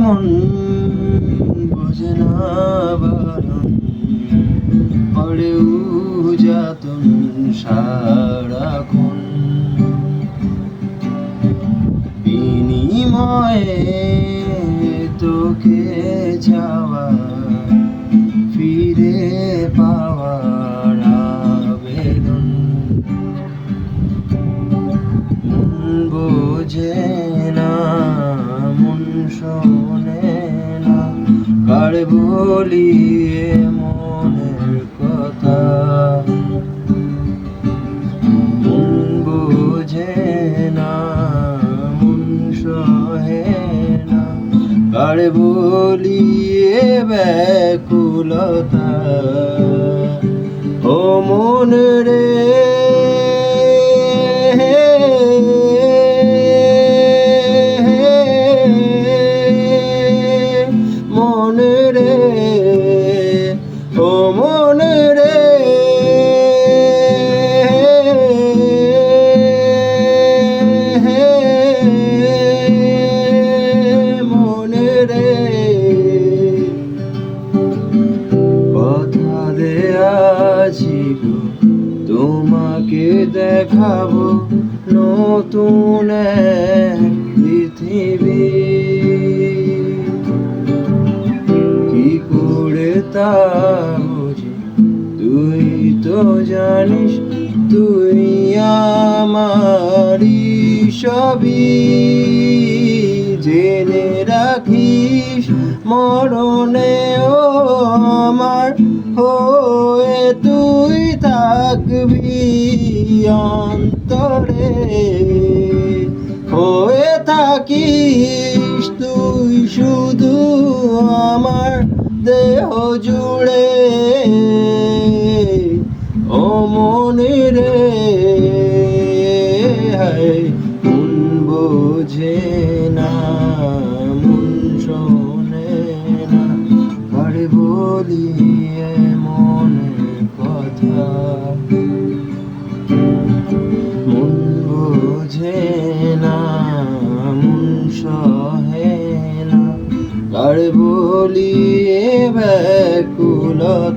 মন বোঝে না বারণ, পড়েও যাতন সারাক্ষণ। বিনিময়ে তোকে চাওয়া, ফিরে পাওয়ার আবেদন। মন বোঝে না, মন শোনে না, কার বলি এ মনের কথা। মন বোঝে না, মন সহে না, কার বলি এ ব্যাকুলতা। ও মন রে, মন রে, ও মন রে, মন রে। কথা দেয়া ছিল তোমাকে দেখাবো নতুন এক পৃথিবী। কি করে তা বুঝি তুই তো জানিস, তুই আমারই সবই। জেনে রাখিস মরণেও আমার হয়ে তুই থাকবি অন্তরে। হয়ে থাকিস তুই শুধু আমার দেহ জুড়ে। ও মন রে, মন বোঝে না, মন শোনে না, কার বলি এ মনের কথা। মন বোঝে না, মন সহে না, কার বলি এ ব্যাকুলতা।